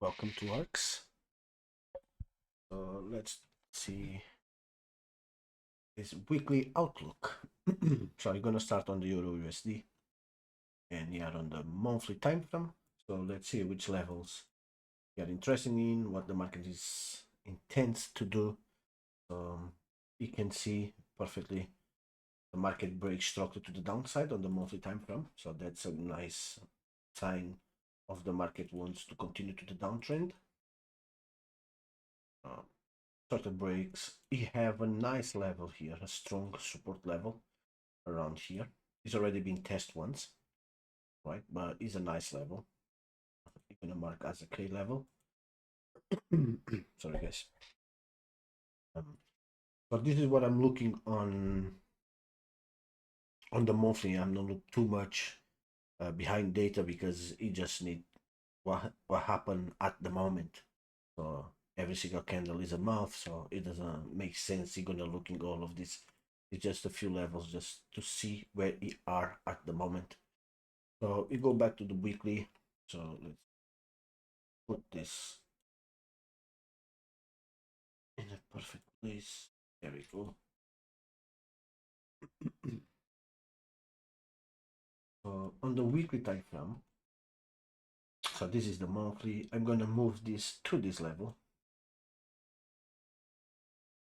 Welcome to ARX. Let's see this weekly outlook. So I'm gonna start on the Euro USD and here on the monthly time frame. So let's see which levels you are interested in, what the market is intends to do. You can see perfectly the market breaks structure to the downside on the monthly time frame. So that's a nice sign of the market wants to continue to the downtrend. Sort of breaks. You have a nice level here, a strong support level around here. It's already been tested once, right? But it's a nice level. I'm gonna mark as a K level. Sorry, guys. But this is what I'm looking on the monthly. I'm not look too much behind data because it just need what happened at the moment. So every single candle is a month, so it doesn't make sense. You're gonna look in all of this. It's just a few levels just to see where we are at the moment. So we go back to the weekly. So let's put this in a perfect place. There we go. So on the weekly time frame, so this is the monthly. I'm gonna move this to this level.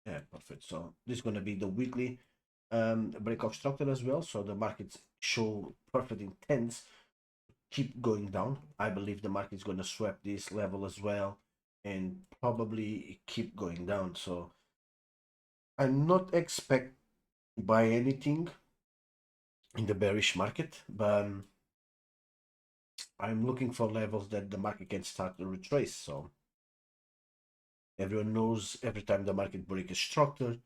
Yeah, perfect. So this is gonna be the weekly breakout structure as well. So the markets show perfect intents keep going down. I believe the market is gonna swap this level as well and probably keep going down. So I'm not expect buy anything in the bearish market, but I'm looking for levels that the market can start to retrace. So everyone knows every time the market breaks a structure,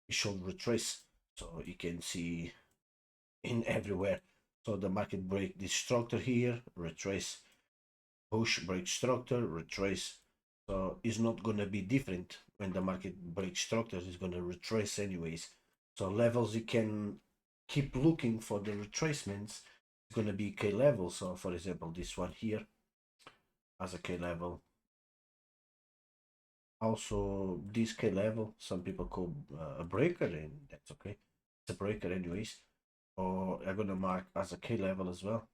it should retrace. So you can see in everywhere. So the market break this structure here, retrace, push, break structure, retrace. So it's not gonna be different when the market breaks structures. It's gonna retrace anyways. So levels you can keep looking for the retracements. It's gonna be K level. So for example, this one here, as a K level. Also, this K level, some people call a breaker, and that's okay. It's a breaker anyways. Or I'm gonna mark as a K level as well,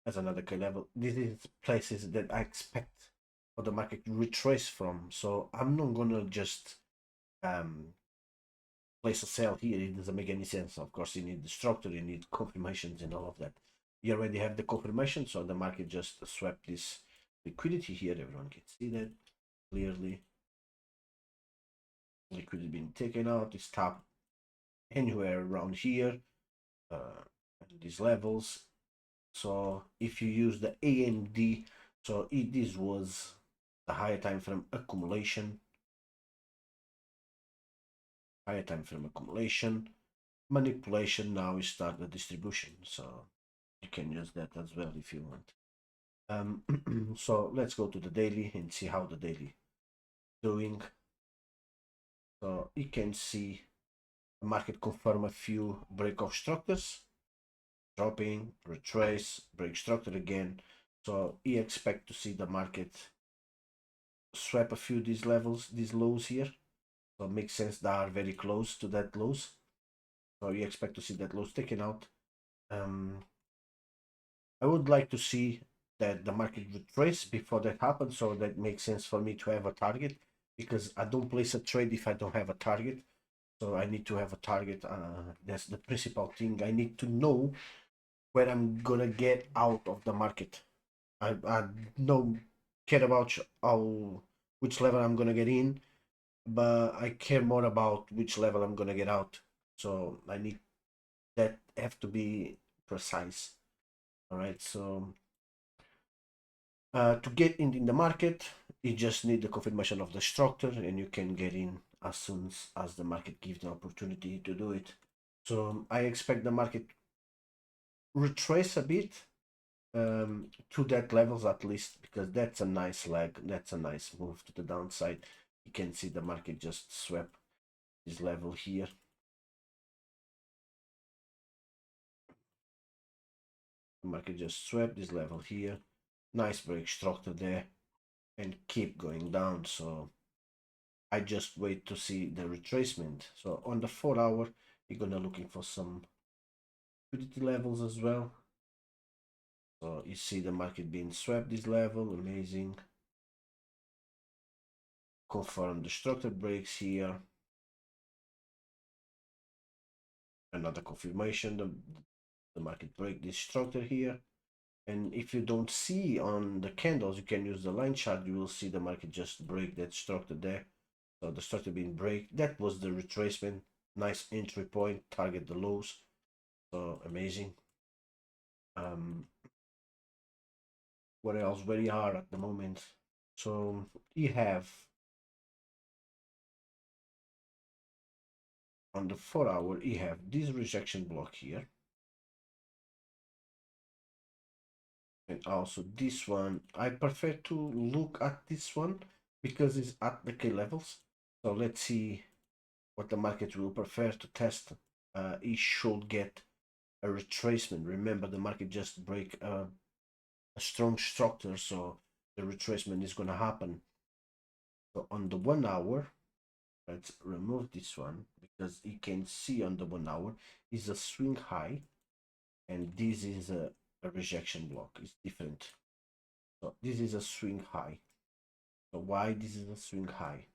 as another K level. This is places that I expect for the market to retrace from. So I'm not gonna just place a sell here. It doesn't make any sense. Of course, you need the structure, you need confirmations and all of that. You already have the confirmation, so the market just swept this liquidity here. Everyone can see that clearly. Liquidity being taken out. It's top anywhere around here, these levels. So if you use the AMD, so this was the higher time frame accumulation, manipulation. Now we start the distribution, so you can use that as well if you want. So let's go to the daily and see how the daily doing. So you can see the market confirm a few break-off structures, dropping, retrace, break structure again. So you expect to see the market swap a few these levels, these lows here. So it makes sense they are very close to that lows. So you expect to see that lows taken out. I would like to see that the market retrace before that happens, so that makes sense for me to have a target, because I don't place a trade if I don't have a target. So I need to have a target. That's the principal thing. I need to know where I'm gonna get out of the market. I don't care about how which level I'm gonna get in, but I care more about which level I'm gonna get out. So I need that have to be precise. All right. So to get in the market, you just need the confirmation of the structure, and you can get in as soon as the market gives the opportunity to do it. So I expect the market retrace a bit to that levels at least, because that's a nice leg, that's a nice move to the downside. You can see the market just swept this level here. The market just swept this level here. Nice break structure there, and keep going down. So I just wait to see the retracement. So on the 4 hour, you're gonna looking for some liquidity levels as well. So you see the market being swept this level, amazing. Confirm the structure breaks here. Another confirmation, the market break this structure here. And if you don't see on the candles, you can use the line chart. You will see the market just break that structure there. So the structure being break, that was the retracement. Nice entry point, target the lows. So amazing. What else? Very hard at the moment. So you have on the 4 hour, you have this rejection block here. And also this one. I prefer to look at this one because it's at the K levels. So let's see what the market will prefer to test. It should get a retracement. Remember, the market just break a strong structure, so the retracement is going to happen. So on the 1 hour, let's remove this one, because you can see on the 1 hour is a swing high, and this is a rejection block. It's different. So this is a swing high. So why this is a swing high?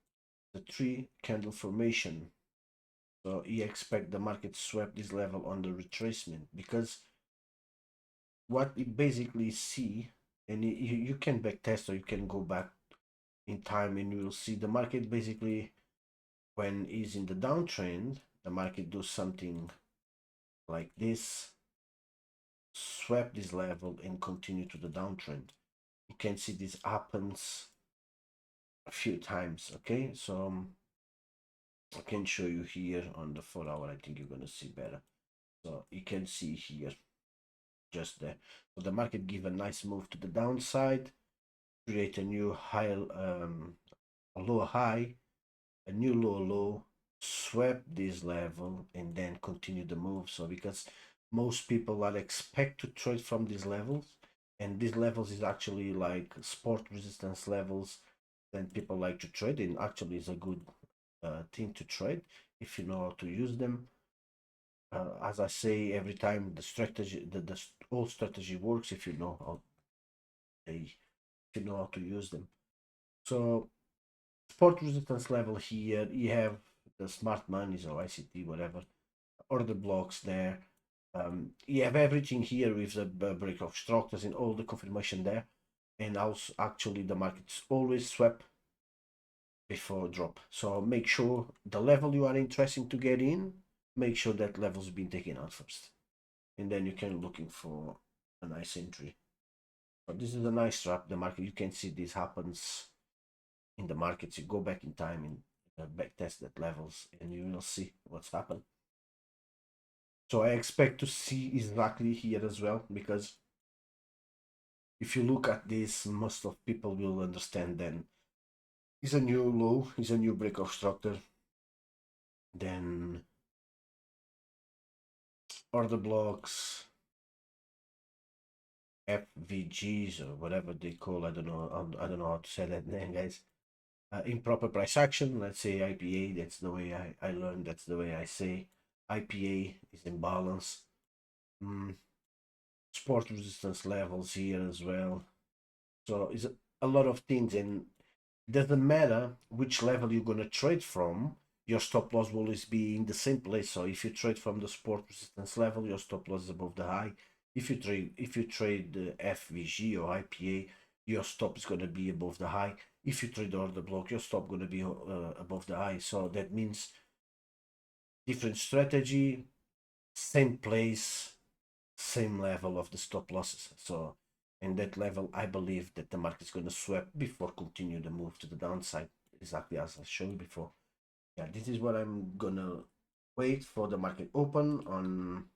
The three candle formation. So you expect the market swept this level on the retracement, because what you basically see, and you can backtest, or you can go back in time, and you will see the market basically, when is in the downtrend, the market does something like this, swap this level and continue to the downtrend. You can see this happens a few times. Okay, so I can show you here on the 4 hour. I think you're gonna see better. So you can see here just there. So the market give a nice move to the downside, create a new high, a low high, a new low, swap this level, and then continue the move. So because most people are expect to trade from these levels, and these levels is actually like support resistance levels that people like to trade in. Actually is a good thing to trade if you know how to use them. As I say every time, the strategy, the whole strategy works if you know how to use them. So support resistance level here, you have the smart monies or ICT, whatever, order blocks there. You have everything here with the breakout structures and all the confirmation there. And also, actually, the markets always swap before drop. So make sure the level you are interested to get in, make sure that level's been taken out first. And then you can looking for a nice entry. But this is a nice trap. The market, you can see this happens in the markets. You go back in time and back test that levels and you will see what's happened. So I expect to see exactly here as well, because if you look at this, most of people will understand then it's a new low, it's a new breakout structure. Then order blocks, FVGs or whatever they call, I don't know how to say that name, guys. Improper price action, let's say IPA, that's the way I learned, that's the way I say. IPA is imbalance. Support resistance levels here as well. So it's a lot of things, and doesn't matter which level you're gonna trade from, your stop loss will always be in the same place. So if you trade from the support resistance level, your stop loss is above the high. If you trade the FVG or IPA, your stop is gonna be above the high. If you trade the order block, your stop gonna be above the high. So that means different strategy, same place, same level of the stop losses. So in that level, I believe that the market is going to swap before continue the move to the downside, exactly as I showed before. Yeah, this is what I'm gonna wait for the market open on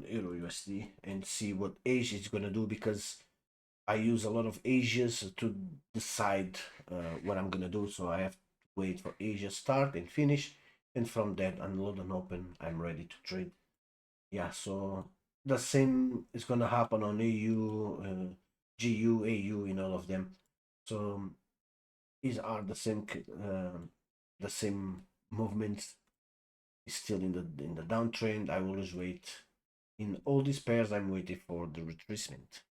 Euro USD and see what Asia is gonna do, because I use a lot of Asias to decide what I'm gonna do. So I have to wait for Asia start and finish, and from that unload and open, I'm ready to trade. Yeah, so the same is gonna happen on AU, GU, AU, in all of them. So these are the same movements. Is still in the downtrend. I always wait in all these pairs. I'm waiting for the retracement.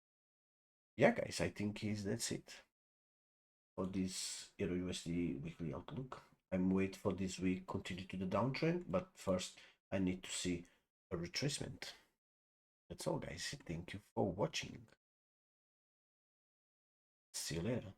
Yeah, guys, I think that's it for this Euro USD weekly outlook. I'm waiting for this week continue to the downtrend, but first I need to see a retracement. That's all, guys. Thank you for watching. See you later.